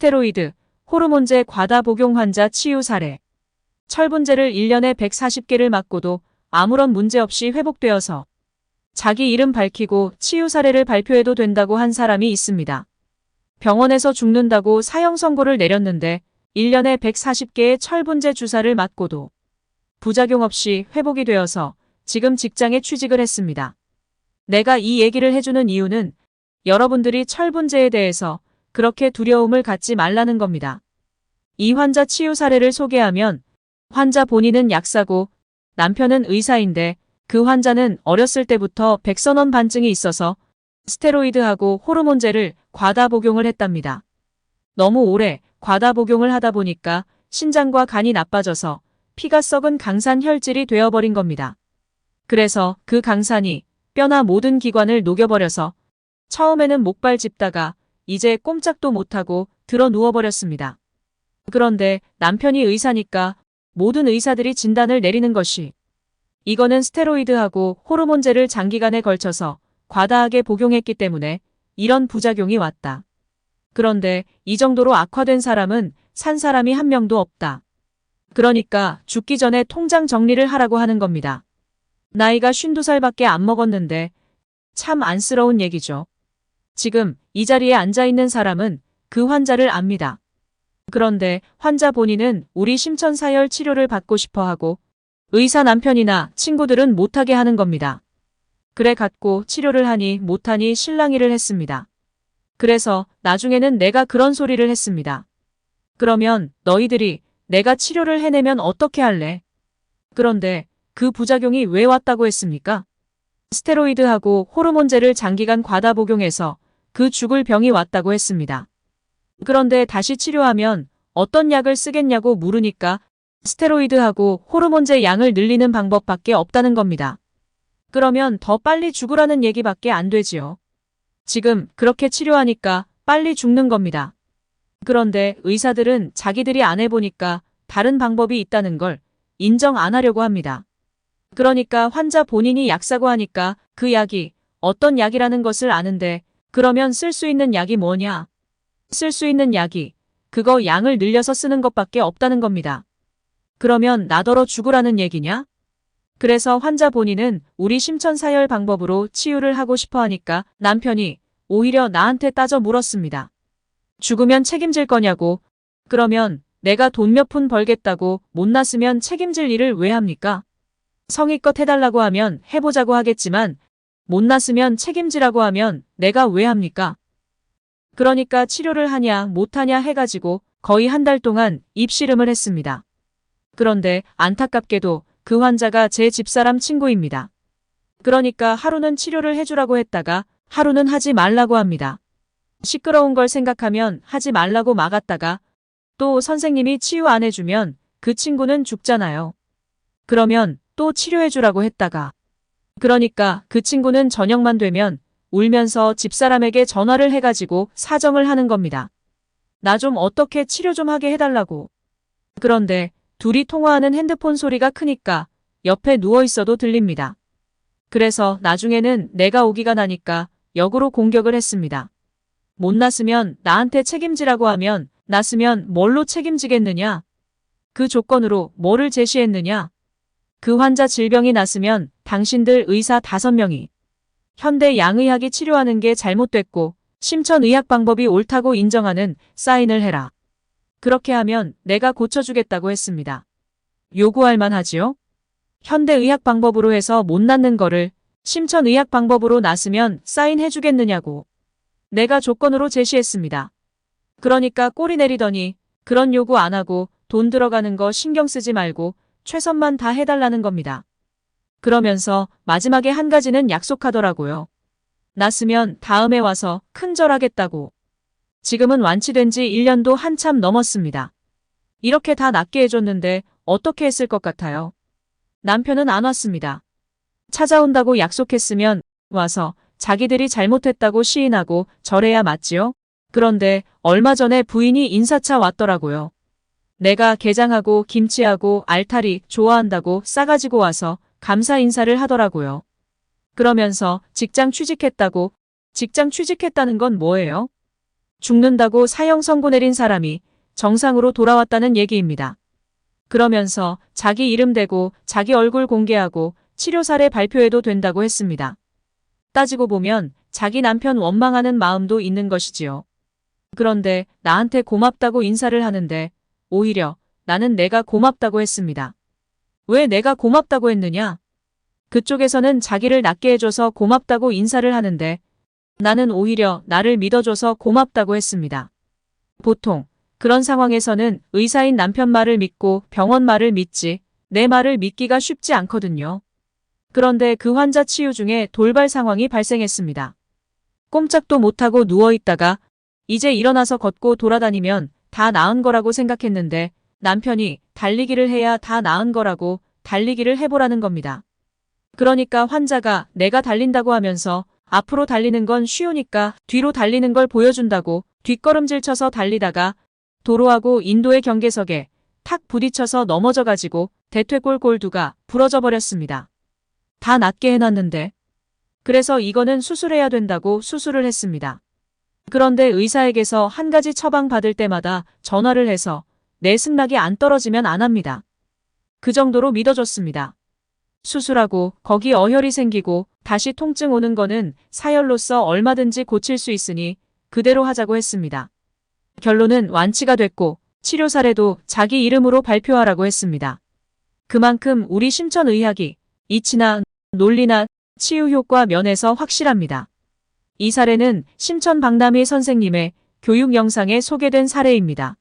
스테로이드, 호르몬제 과다 복용 환자 치유 사례. 철분제를 1년에 140개를 맞고도 아무런 문제 없이 회복되어서 자기 이름 밝히고 치유 사례를 발표해도 된다고 한 사람이 있습니다. 병원에서 죽는다고 사형 선고를 내렸는데 1년에 140개의 철분제 주사를 맞고도 부작용 없이 회복이 되어서 지금 직장에 취직을 했습니다. 내가 이 얘기를 해주는 이유는 여러분들이 철분제에 대해서 그렇게 두려움을 갖지 말라는 겁니다. 이 환자 치유 사례를 소개하면 환자 본인은 약사고 남편은 의사인데 그 환자는 어렸을 때부터 백선원 반증이 있어서 스테로이드하고 호르몬제를 과다 복용을 했답니다. 너무 오래 과다 복용을 하다 보니까 신장과 간이 나빠져서 피가 썩은 강산 혈질이 되어버린 겁니다. 그래서 그 강산이 뼈나 모든 기관을 녹여버려서 처음에는 목발 짚다가 이제 꼼짝도 못하고 들어 누워버렸습니다. 그런데 남편이 의사니까 모든 의사들이 진단을 내리는 것이 이거는 스테로이드하고 호르몬제를 장기간에 걸쳐서 과다하게 복용했기 때문에 이런 부작용이 왔다. 그런데 이 정도로 악화된 사람은 산 사람이 한 명도 없다. 그러니까 죽기 전에 통장 정리를 하라고 하는 겁니다. 나이가 52살밖에 안 먹었는데 참 안쓰러운 얘기죠. 지금 이 자리에 앉아있는 사람은 그 환자를 압니다. 그런데 환자 본인은 우리 심천사열 치료를 받고 싶어 하고 의사 남편이나 친구들은 못하게 하는 겁니다. 그래 갖고 치료를 하니 못하니 실랑이를 했습니다. 그래서 나중에는 내가 그런 소리를 했습니다. 그러면 너희들이 내가 치료를 해내면 어떻게 할래? 그런데 그 부작용이 왜 왔다고 했습니까? 스테로이드하고 호르몬제를 장기간 과다 복용해서 그 죽을 병이 왔다고 했습니다. 그런데 다시 치료하면 어떤 약을 쓰겠냐고 물으니까 스테로이드하고 호르몬제 양을 늘리는 방법밖에 없다는 겁니다. 그러면 더 빨리 죽으라는 얘기밖에 안 되지요. 지금 그렇게 치료하니까 빨리 죽는 겁니다. 그런데 의사들은 자기들이 안 해보니까 다른 방법이 있다는 걸 인정 안 하려고 합니다. 그러니까 환자 본인이 약사고 하니까 그 약이 어떤 약이라는 것을 아는데 그러면 쓸 수 있는 약이 뭐냐? 쓸 수 있는 약이 그거 양을 늘려서 쓰는 것밖에 없다는 겁니다. 그러면 나더러 죽으라는 얘기냐? 그래서 환자 본인은 우리 심천사열 방법으로 치유를 하고 싶어 하니까 남편이 오히려 나한테 따져 물었습니다. 죽으면 책임질 거냐고. 그러면 내가 돈 몇 푼 벌겠다고 못 났으면 책임질 일을 왜 합니까? 성의껏 해달라고 하면 해보자고 하겠지만 못 났으면 책임지라고 하면 내가 왜 합니까? 그러니까 치료를 하냐 못하냐 해가지고 거의 한 달 동안 입씨름을 했습니다. 그런데 안타깝게도 그 환자가 제 집사람 친구입니다. 그러니까 하루는 치료를 해주라고 했다가 하루는 하지 말라고 합니다. 시끄러운 걸 생각하면 하지 말라고 막았다가 또 선생님이 치유 안 해주면 그 친구는 죽잖아요. 그러면 또 치료해주라고 했다가 그러니까 그 친구는 저녁만 되면 울면서 집사람에게 전화를 해가지고 사정을 하는 겁니다. 나 좀 어떻게 치료 좀 하게 해달라고. 그런데 둘이 통화하는 핸드폰 소리가 크니까 옆에 누워있어도 들립니다. 그래서 나중에는 내가 오기가 나니까 역으로 공격을 했습니다. 못 났으면 나한테 책임지라고 하면 났으면 뭘로 책임지겠느냐? 그 조건으로 뭐를 제시했느냐? 그 환자 질병이 났으면 당신들 의사 5명이 현대 양의학이 치료하는 게 잘못됐고 심천의학 방법이 옳다고 인정하는 사인을 해라. 그렇게 하면 내가 고쳐주겠다고 했습니다. 요구할 만하지요? 현대의학 방법으로 해서 못 낫는 거를 심천의학 방법으로 낫으면 사인해주겠느냐고. 내가 조건으로 제시했습니다. 그러니까 꼬리 내리더니 그런 요구 안 하고 돈 들어가는 거 신경 쓰지 말고 최선만 다 해달라는 겁니다. 그러면서 마지막에 한 가지는 약속하더라고요. 낫으면 다음에 와서 큰절하겠다고. 지금은 완치된 지 1년도 한참 넘었습니다. 이렇게 다 낫게 해줬는데 어떻게 했을 것 같아요? 남편은 안 왔습니다. 찾아온다고 약속했으면 와서 자기들이 잘못했다고 시인하고 절해야 맞지요? 그런데 얼마 전에 부인이 인사차 왔더라고요. 내가 게장하고 김치하고 알타리 좋아한다고 싸가지고 와서 감사 인사를 하더라고요. 그러면서 직장 취직했다고. 직장 취직했다는 건 뭐예요? 죽는다고 사형 선고 내린 사람이 정상으로 돌아왔다는 얘기입니다. 그러면서 자기 이름 대고 자기 얼굴 공개하고 치료 사례 발표해도 된다고 했습니다. 따지고 보면 자기 남편 원망하는 마음도 있는 것이지요. 그런데 나한테 고맙다고 인사를 하는데 오히려 나는 내가 고맙다고 했습니다. 왜 내가 고맙다고 했느냐? 그쪽에서는 자기를 낫게 해줘서 고맙다고 인사를 하는데 나는 오히려 나를 믿어줘서 고맙다고 했습니다. 보통 그런 상황에서는 의사인 남편 말을 믿고 병원 말을 믿지 내 말을 믿기가 쉽지 않거든요. 그런데 그 환자 치유 중에 돌발 상황이 발생했습니다. 꼼짝도 못하고 누워있다가 이제 일어나서 걷고 돌아다니면 다 나은 거라고 생각했는데 남편이 달리기를 해야 다 나은 거라고 달리기를 해보라는 겁니다. 그러니까 환자가 내가 달린다고 하면서 앞으로 달리는 건 쉬우니까 뒤로 달리는 걸 보여준다고 뒷걸음질 쳐서 달리다가 도로하고 인도의 경계석에 탁 부딪혀서 넘어져가지고 대퇴골 골두가 부러져 버렸습니다. 다 낫게 해놨는데. 그래서 이거는 수술해야 된다고 수술을 했습니다. 그런데 의사에게서 한 가지 처방 받을 때마다 전화를 해서 내 승낙이 안 떨어지면 안 합니다. 그 정도로 믿어줬습니다. 수술하고 거기 어혈이 생기고 다시 통증 오는 거는 사열로서 얼마든지 고칠 수 있으니 그대로 하자고 했습니다. 결론은 완치가 됐고 치료 사례도 자기 이름으로 발표하라고 했습니다. 그만큼 우리 심천의학이 이치나 논리나 치유 효과 면에서 확실합니다. 이 사례는 심천박남희 선생님의 교육 영상에 소개된 사례입니다.